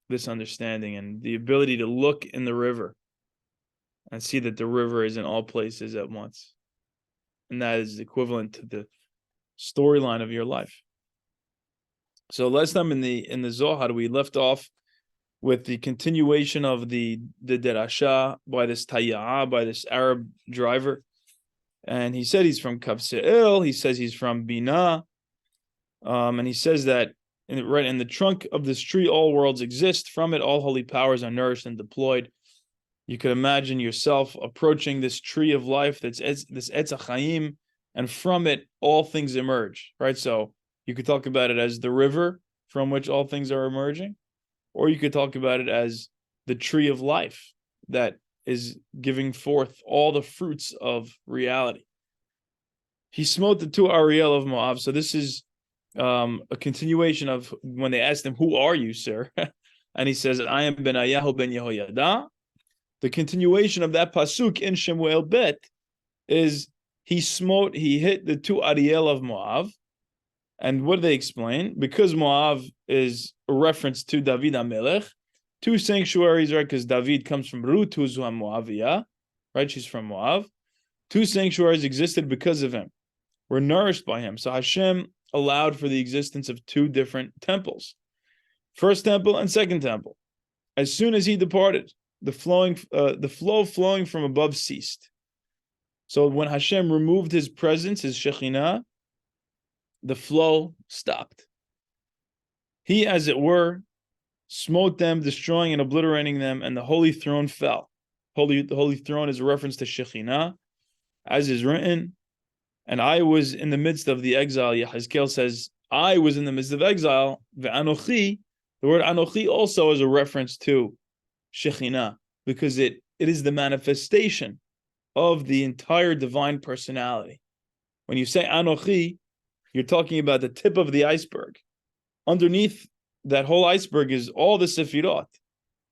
this understanding and the ability to look in the river and see that the river is in all places at once, and that is equivalent to the storyline of your life. So last time in the Zohar, we left off with the continuation of the derasha by this tayyah, by this Arab driver. And he said he's from Kavse'il, he says he's from Bina, and he says that in the trunk of this tree all worlds exist, from it all holy powers are nourished and deployed. You could imagine yourself approaching this tree of life, this Etz HaChaim, and from it all things emerge, right? So you could talk about it as the river from which all things are emerging, or you could talk about it as the tree of life that is giving forth all the fruits of reality. He smote the two Ariel of Moab. So this is a continuation of when they asked him, "Who are you, sir?" And he says, "I am Benayahu ben Yehoyada." The continuation of that pasuk in Shemuel Bet is he hit the two Ariel of Moab. And what do they explain? Because Moab is a reference to David HaMelech, two sanctuaries, right? Because David comes from Ruth, who's Moaviyah, right? She's from Moab. Two sanctuaries existed because of him, were nourished by him. So Hashem allowed for the existence of two different temples, first temple and second temple. As soon as he departed, the flow flowing from above ceased. So when Hashem removed his presence, his Shekhinah, the flow stopped. He, as it were, smote them, destroying and obliterating them, and the holy throne fell. The holy throne is a reference to Shekhinah, as is written, and I was in the midst of the exile. Yehezkel says, I was in the midst of exile. Ve'anochi, the word anochi also is a reference to Shekhinah, because it is the manifestation of the entire divine personality. When you say anochi, you're talking about the tip of the iceberg. Underneath that whole iceberg is all the sefirot,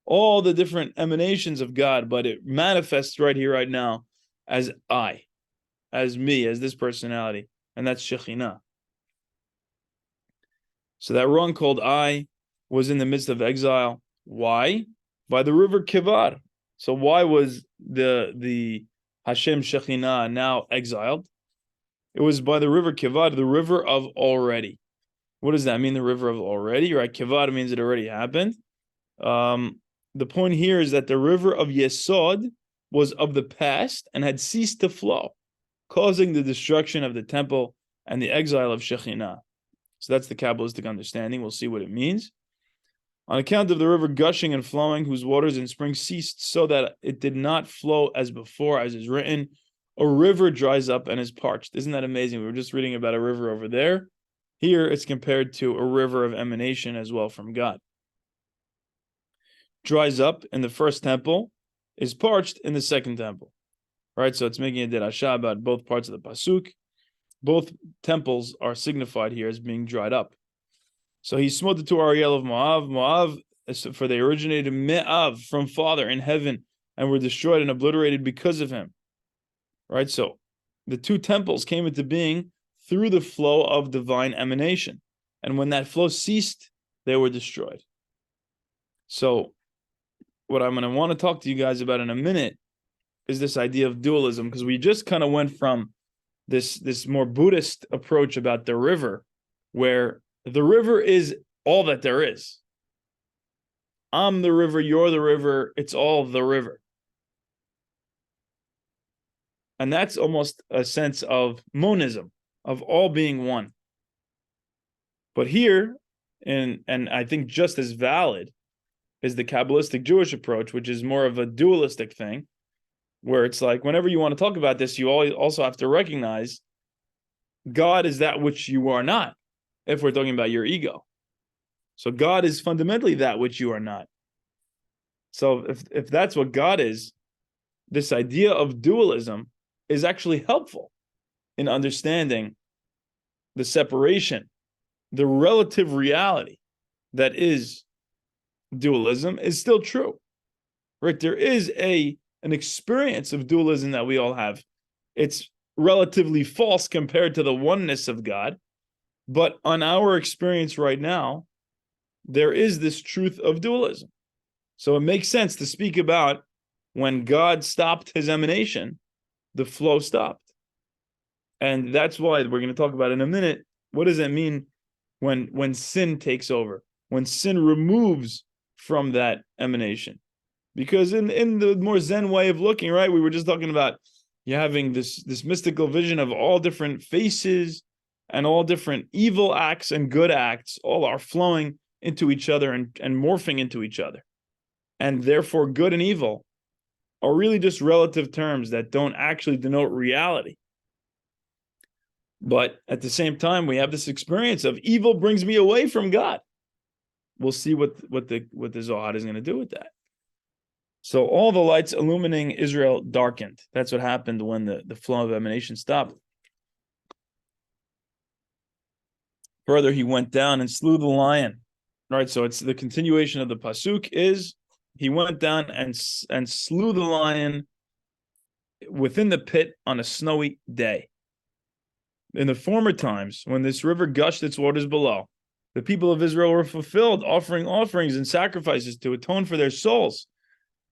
all the different emanations of God, but it manifests right here, right now, as I, as me, as this personality, and that's Shekhinah. So that run called I was in the midst of exile. Why? By the river Kivar. So why was the Hashem Shekhinah now exiled? It was by the river Kivar, the river of already. What does that mean, the river of already? Right? Kivar means it already happened. The point here is that the river of Yesod was of the past and had ceased to flow, causing the destruction of the temple and the exile of Shekhinah. So that's the Kabbalistic understanding. We'll see what it means. On account of the river gushing and flowing, whose waters in spring ceased, so that it did not flow as before, as is written, a river dries up and is parched. Isn't that amazing? We were just reading about a river over there. Here it's compared to a river of emanation as well from God. Dries up in the first temple, is parched in the second temple. Right? So it's making a derasha about both parts of the pasuk. Both temples are signified here as being dried up. So he smote the two Ariel of Moab. Moab, for they originated Me'av, from Father in heaven, and were destroyed and obliterated because of him. Right? So the two temples came into being through the flow of divine emanation. And when that flow ceased, they were destroyed. So what I'm going to want to talk to you guys about in a minute is this idea of dualism, because we just kind of went from this more Buddhist approach about the river, where the river is all that there is. I'm the river, you're the river, it's all the river. And that's almost a sense of monism, of all being one. But here, and I think just as valid, is the Kabbalistic Jewish approach, which is more of a dualistic thing, where it's like whenever you want to talk about this, you also have to recognize God is that which you are not, if we're talking about your ego. So God is fundamentally that which you are not. So if that's what God is, this idea of dualism is actually helpful in understanding the separation, the relative reality that is dualism is still true, right? There is an experience of dualism that we all have. It's relatively false compared to the oneness of God, but on our experience right now, there is this truth of dualism. So it makes sense to speak about when God stopped his emanation, the flow stopped. And that's why we're going to talk about in a minute. What does it mean when sin takes over, when sin removes from that emanation? Because in the more Zen way of looking, right, we were just talking about you having this mystical vision of all different faces and all different evil acts and good acts, all are flowing into each other and morphing into each other. And therefore, good and evil are really just relative terms that don't actually denote reality. But at the same time, we have this experience of evil brings me away from God. We'll see what the Zohar is going to do with that. So all the lights illumining Israel darkened. That's what happened when the flow of emanation stopped. Further, he went down and slew the lion. All right, so it's the continuation of the pasuk is he went down and slew the lion within the pit on a snowy day. In the former times, when this river gushed its waters below, the people of Israel were fulfilled, offering offerings and sacrifices to atone for their souls.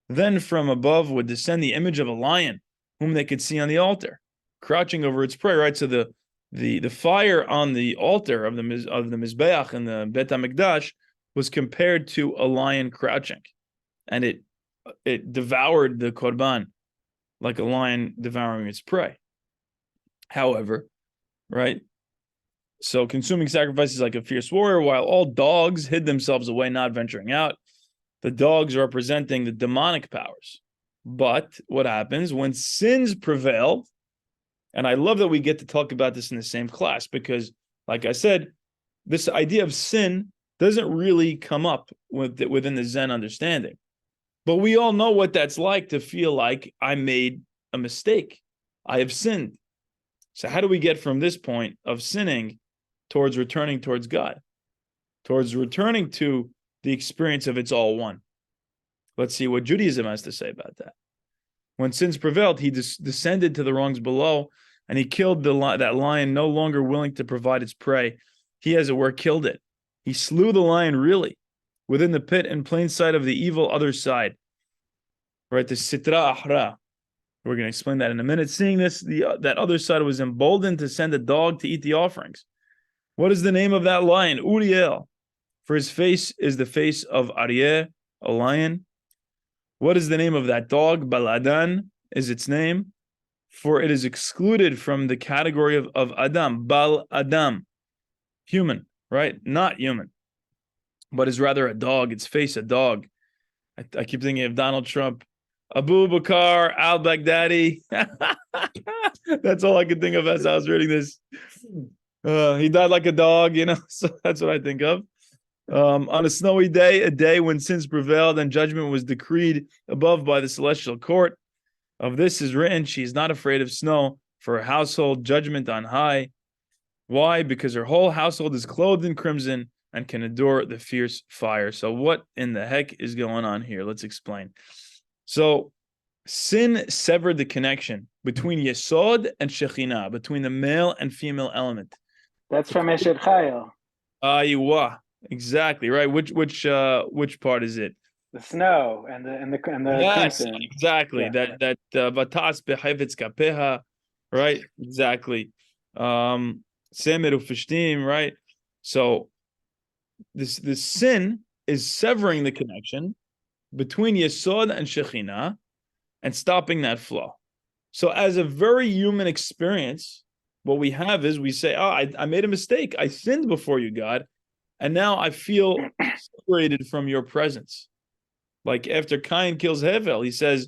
Then from above would descend the image of a lion, whom they could see on the altar, crouching over its prey. Right, so the fire on the altar of the Mizbeach and the Bet HaMikdash was compared to a lion crouching, and it devoured the korban like a lion devouring its prey. However, right, so consuming sacrifices like a fierce warrior, while all dogs hid themselves away, not venturing out. The dogs representing the demonic powers. But what happens when sins prevail? And I love that we get to talk about this in the same class because, like I said, this idea of sin doesn't really come up within the Zen understanding. But we all know what that's like to feel like I made a mistake. I have sinned. So how do we get from this point of sinning towards returning towards God? Towards returning to the experience of it's all one. Let's see what Judaism has to say about that. When sins prevailed, he descended to the rungs below, and he killed that lion, no longer willing to provide its prey. He, as it were, killed it. He slew the lion really, within the pit in plain sight of the evil other side. Right, the Sitra Ahra. We're going to explain that in a minute. Seeing this, that other side was emboldened to send a dog to eat the offerings. What is the name of that lion? Uriel. For his face is the face of Aryeh, a lion. What is the name of that dog? Baladan is its name, for it is excluded from the category of Adam. Bal Adam, human, right? Not human, but is rather a dog. Its face, a dog. I keep thinking of Donald Trump. Abu Bakr al-Baghdadi. That's all I could think of as I was reading this. He died like a dog, so that's what I think of. On a snowy day, a day when sins prevailed and judgment was decreed above by the celestial court. Of this is written, she is not afraid of snow, for her household judgment on high. Why? Because her whole household is clothed in crimson and can endure the fierce fire. So what in the heck is going on here? Let's explain. So sin severed the connection between Yesod and Shekhinah, between the male and female element. That's from Eshet Chayil. Aywa. Exactly right. Which part is it? The snow and the yes, crimson. exactly. Yeah. That vatas behayvetz kapeha, right? Exactly. Semeru fishtim, right? So this sin is severing the connection between Yesod and Shekhinah and stopping that flow. So as a very human experience, what we have is we say, I made a mistake. I sinned before you, God. And now I feel separated from your presence. Like after Cain kills Hevel, he says,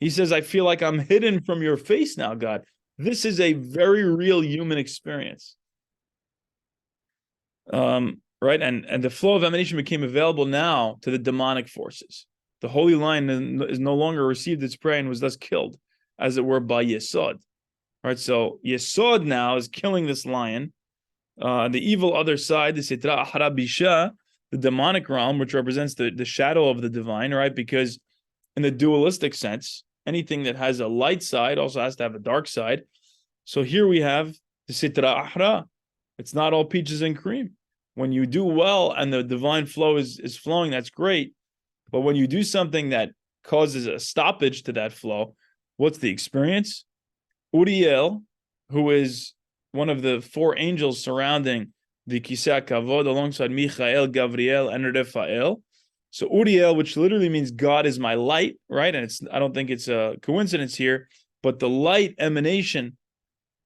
he says, I feel like I'm hidden from your face now, God. This is a very real human experience. right? And the flow of emanation became available now to the demonic forces. The holy lion is no longer received its prey and was thus killed, as it were, by Yesod. Right? So Yesod now is killing this lion. The evil other side, the Sitra Harabisha, the demonic realm, which represents the shadow of the divine, right? Because in the dualistic sense, anything that has a light side also has to have a dark side. So here we have the Sitra Ahra. It's not all peaches and cream. When you do well and the divine flow is flowing, that's great. But when you do something that causes a stoppage to that flow, what's the experience? Uriel, who is one of the four angels surrounding the Kiseh Kavod, alongside Michael, Gabriel, and Raphael. So Uriel, which literally means God is my light, right? And I don't think it's a coincidence here, but the light emanation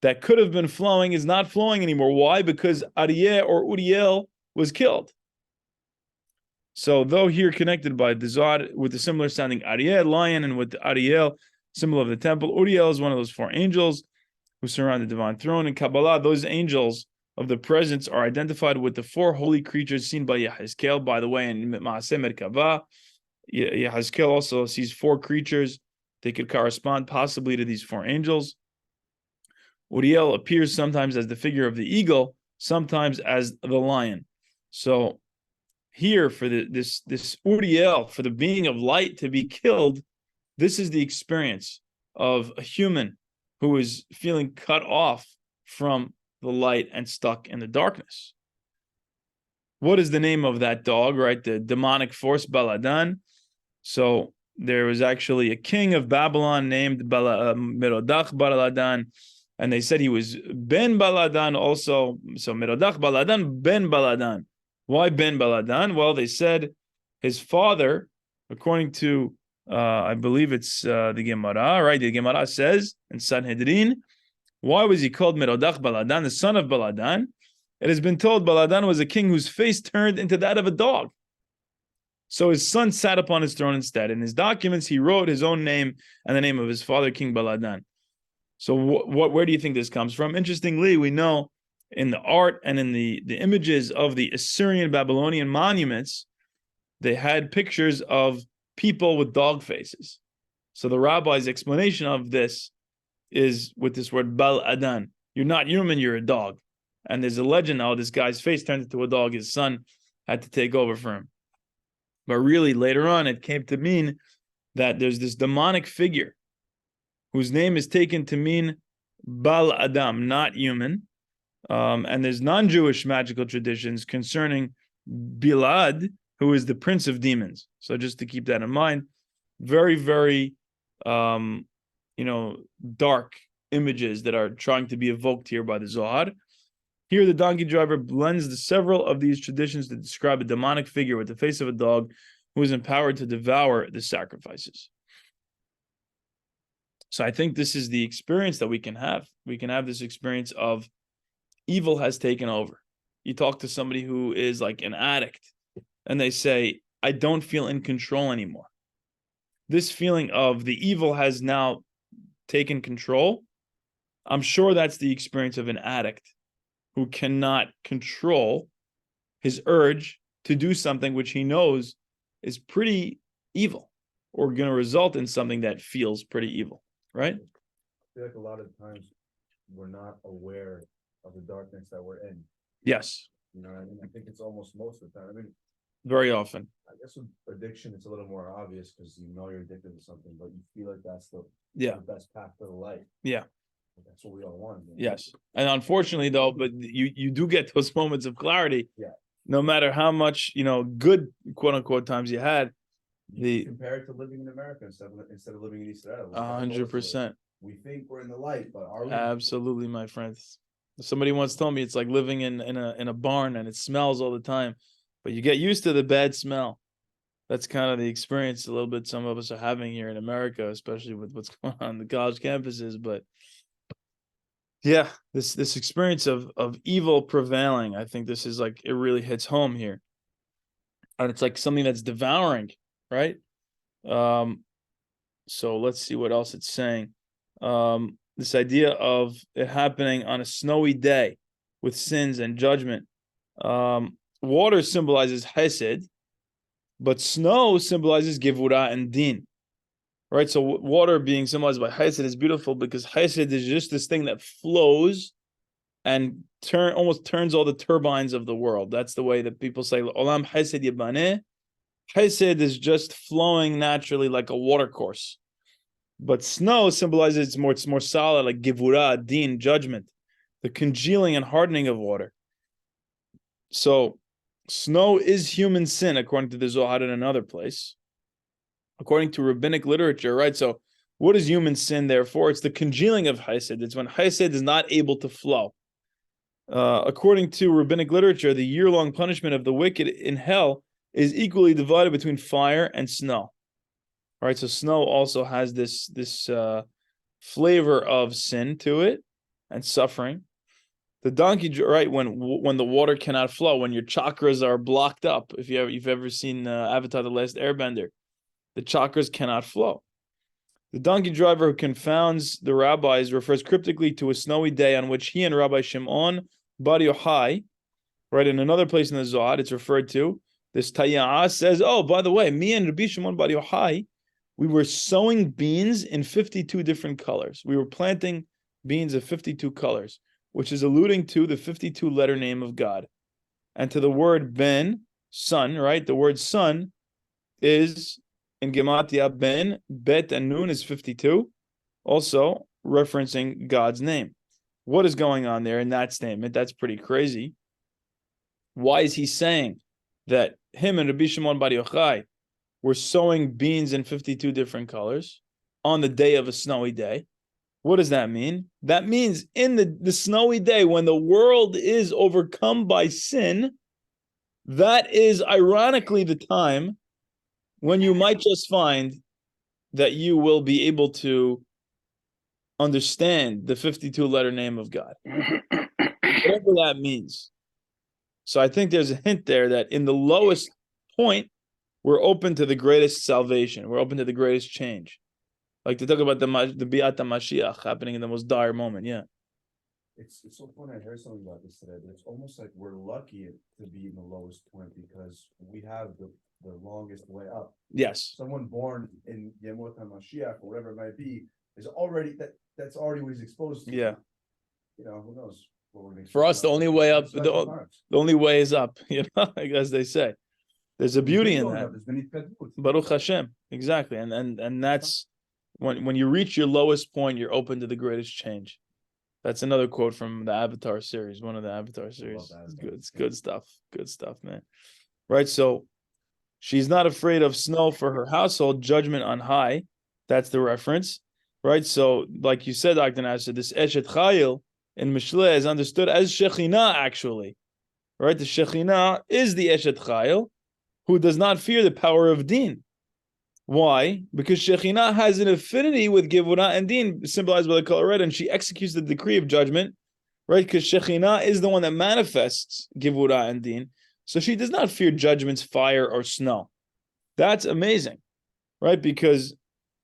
that could have been flowing is not flowing anymore. Why? Because Aryeh or Uriel was killed. So though here connected by the Zohar with the similar sounding Aryeh, lion, and with Ariel, symbol of the temple, Uriel is one of those four angels who surround the divine throne. In Kabbalah, those angels of the presence are identified with the four holy creatures seen by Yehezkel. By the way, in Maaseh Merkavah, Yehezkel also sees four creatures. They could correspond possibly to these four angels. Uriel appears sometimes as the figure of the eagle, sometimes as the lion. So here, for this Uriel, for the being of light to be killed, this is the experience of a human who is feeling cut off from the light and stuck in the darkness. What is the name of that dog, right? The demonic force, Baladan. So there was actually a king of Babylon named Merodach Baladan, and they said he was Ben Baladan also. So Merodach Baladan, Ben Baladan. Why Ben Baladan? Well, they said his father, according to, I believe it's the Gemara, right? The Gemara says in Sanhedrin, why was he called Merodach Baladan, the son of Baladan? It has been told Baladan was a king whose face turned into that of a dog. So his son sat upon his throne instead. In his documents, he wrote his own name and the name of his father, King Baladan. So where do you think this comes from? Interestingly, we know in the art and in the images of the Assyrian Babylonian monuments, they had pictures of people with dog faces. So the rabbi's explanation of this is with this word Bal Adan. You're not human, you're a dog. And there's a legend how this guy's face turned into a dog. His son had to take over for him. But really, later on, it came to mean that there's this demonic figure whose name is taken to mean Bal Adam, not human. And there's non-Jewish magical traditions concerning Bilad, who is the prince of demons. So just to keep that in mind, very, very, dark images that are trying to be evoked here by the Zohar. Here, the donkey driver blends several of these traditions to describe a demonic figure with the face of a dog who is empowered to devour the sacrifices. So I think this is the experience that we can have. We can have this experience of evil has taken over. You talk to somebody who is like an addict, and they say, I don't feel in control anymore. This feeling of the evil has now taken control. I'm sure that's the experience of an addict who cannot control his urge to do something which he knows is pretty evil or going to result in something that feels pretty evil, right? I feel like a lot of times we're not aware of the darkness that we're in. Yes. You know what I mean? I think it's almost most of the time. I mean, very often. I guess with addiction, it's a little more obvious because you know you're addicted to something, but you feel like that's the best path to the light. Yeah. That's what we all want. You know? Yes. And unfortunately, though, but you do get those moments of clarity. Yeah. No matter how much, good, quote unquote, times you had. Compare it to living in America instead of living in Israel. 100%. We think we're in the light, but are we? Absolutely, my friends. Somebody once told me it's like living in a barn and it smells all the time, but you get used to the bad smell. That's kind of the experience a little bit some of us are having here in America, especially with what's going on the college campuses. But yeah, this experience of evil prevailing, I think this is like, it really hits home here. And it's like something that's devouring, right? So let's see what else it's saying. This idea of it happening on a snowy day with sins and judgment. water symbolizes Hesed, but snow symbolizes Gevurah and Din. Right? So water being symbolized by Hesed is beautiful because Hesed is just this thing that flows and almost turns all the turbines of the world. That's the way that people say, Olam Hesed Yibaneh. Hesed is just flowing naturally like a water course. But snow symbolizes it's more solid, like Gevurah, Din, judgment, the congealing and hardening of water. So snow is human sin, according to the Zohar in another place. According to rabbinic literature, right? So what is human sin, therefore? It's the congealing of Hesed. It's when Hesed is not able to flow. According to rabbinic literature, the year-long punishment of the wicked in hell is equally divided between fire and snow. All right, so snow also has this flavor of sin to it and suffering. The donkey, right, when the water cannot flow, when your chakras are blocked up, if you've ever seen Avatar: The Last Airbender, the chakras cannot flow. The donkey driver who confounds the rabbis refers cryptically to a snowy day on which he and Rabbi Shimon Bar Yochai, right, in another place in the Zohar, it's referred to. This Tayyah says, oh, by the way, me and Rabbi Shimon Bar Yochai, we were sowing beans in 52 different colors. We were planting beans of 52 colors, which is alluding to the 52-letter name of God. And to the word ben, son, right? The word son is in Gematria ben, bet, and nun is 52, also referencing God's name. What is going on there in that statement? That's pretty crazy. Why is he saying that him and Rabbi Shimon Bar Yochai were sowing beans in 52 different colors on the day of a snowy day? What does that mean? That means in the snowy day when the world is overcome by sin, that is ironically the time when you might just find that you will be able to understand the 52-letter name of God. Whatever that means. So I think there's a hint there that in the lowest point, we're open to the greatest salvation. We're open to the greatest change. Like to talk about the Bi'at HaMashiach happening in the most dire moment. Yeah. It's so funny. I heard something about this today, but it's almost like we're lucky to be in the lowest point because we have the longest way up. Yes. Someone born in Yemot HaMashiach or whatever it might be is already that's already what he's exposed to. Yeah. You know, who knows what we're For us, the only way up, the only way is up, you know, as they say. There's a beauty in that. Baruch Hashem. Exactly. And that's when you reach your lowest point, you're open to the greatest change. That's another quote from the Avatar series, one of the Avatar series. It's good. It's good stuff. Good stuff, man. Right. So she's not afraid of snow for her household, judgment on high. That's the reference. Right. So, like you said, Dr. Nasser, this Eshet Chayil in Mishle is understood as Shekhinah, actually. Right. The Shekhinah is the Eshet Chayil who does not fear the power of Din. Why? Because Shekhinah has an affinity with Gevurah and Din, symbolized by the color red, and she executes the decree of judgment, right? Because Shekhinah is the one that manifests Gevurah and Din, so she does not fear judgments, fire, or snow. That's amazing, right? Because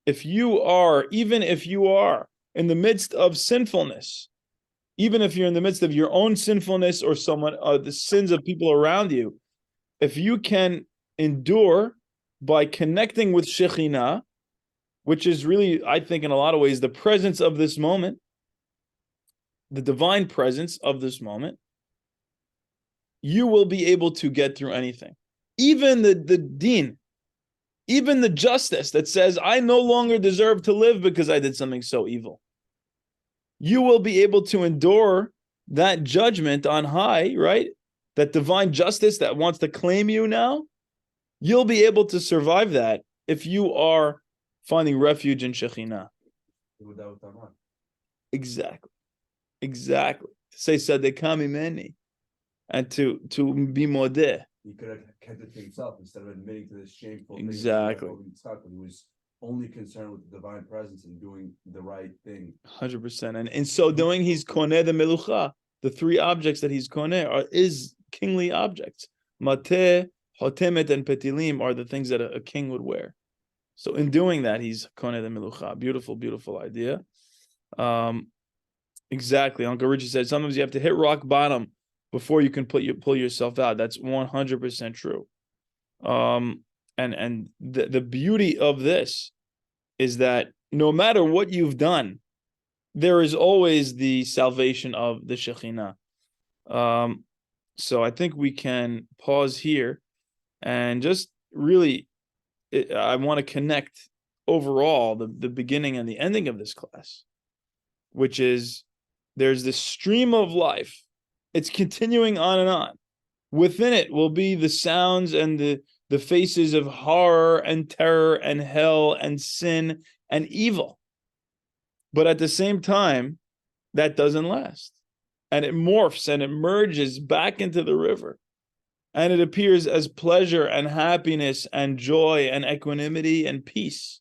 even if you are in the midst of sinfulness, even if you're in the midst of your own sinfulness or the sins of people around you, if you can endure by connecting with Shekhinah, which is really, I think, in a lot of ways, the presence of this moment, the divine presence of this moment, you will be able to get through anything. Even the deen, even the justice that says, I no longer deserve to live because I did something so evil. You will be able to endure that judgment on high, right? That divine justice that wants to claim you now. You'll be able to survive that if you are finding refuge in Shekhinah. Exactly. To say Sadekami Meni and to be modeh. He could have kept it to himself instead of admitting to this shameful thing. Exactly. He was only concerned with the divine presence and doing the right thing. 100%. And in so doing, he's koneh the melucha. The three objects that he's koneh is kingly objects. Mateh, Hotemet, and Petilim are the things that a king would wear. So in doing that, he's koneh the melucha. Beautiful, beautiful idea. Exactly. Uncle Richie said sometimes you have to hit rock bottom before you can pull yourself out. That's 100% true. And the beauty of this is that no matter what you've done, there is always the salvation of the Shekhinah. So I think we can pause here and just really, I want to connect overall the beginning and the ending of this class, which is there's this stream of life. It's continuing on and on. Within it will be the sounds and the faces of horror and terror and hell and sin and evil. But at the same time, that doesn't last. And it morphs and it merges back into the river. And it appears as pleasure and happiness and joy and equanimity and peace.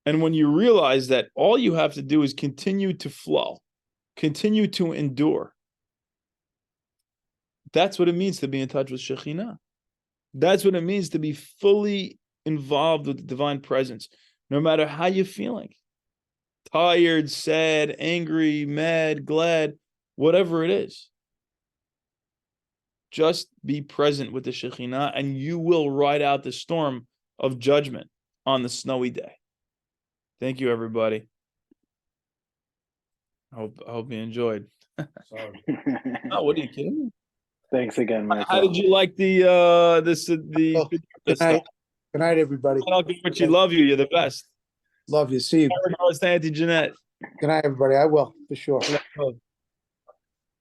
And when you realize that all you have to do is continue to flow, continue to endure, that's what it means to be in touch with Shekhinah. That's what it means to be fully involved with the divine presence, no matter how you're feeling. Tired, sad, angry, mad, glad, whatever it is. Just be present with the Shekhinah and you will ride out the storm of judgment on the snowy day. Thank you, everybody. I hope you enjoyed. Sorry. Oh, what are you kidding me? Thanks again, Michael. How did you like the Good night. Good night, everybody. I'll give what you love you. You're the best. Love you. See you. Regards to Auntie Jeanette. Good night, everybody. I will, for sure.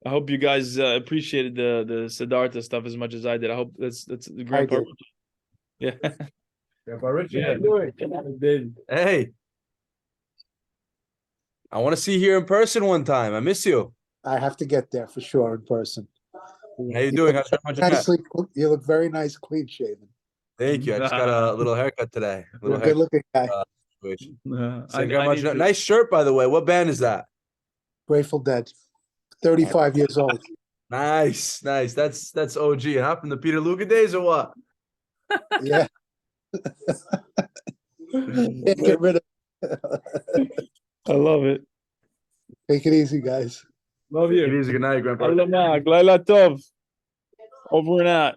I hope you guys appreciated the Siddhartha stuff as much as I did. I hope that's the grandpa. Yeah. Grandpa Richard. Yeah, I did. Hey. I want to see you here in person one time. I miss you. I have to get there for sure in person. How you doing? How's Grandpa Jeanette? Nicely, you look very nice, clean shaven. Thank you. I just got a little haircut today. You're a good looking guy. Nice shirt, by the way. What band is that? Grateful Dead. 35 years old. Nice. That's OG. And up in the Peter Luger days or what? Yeah. Can't get rid of it. I love it. Take it easy, guys. Love you. It is. Good night, Grandpa. Laila Tov. Over and out.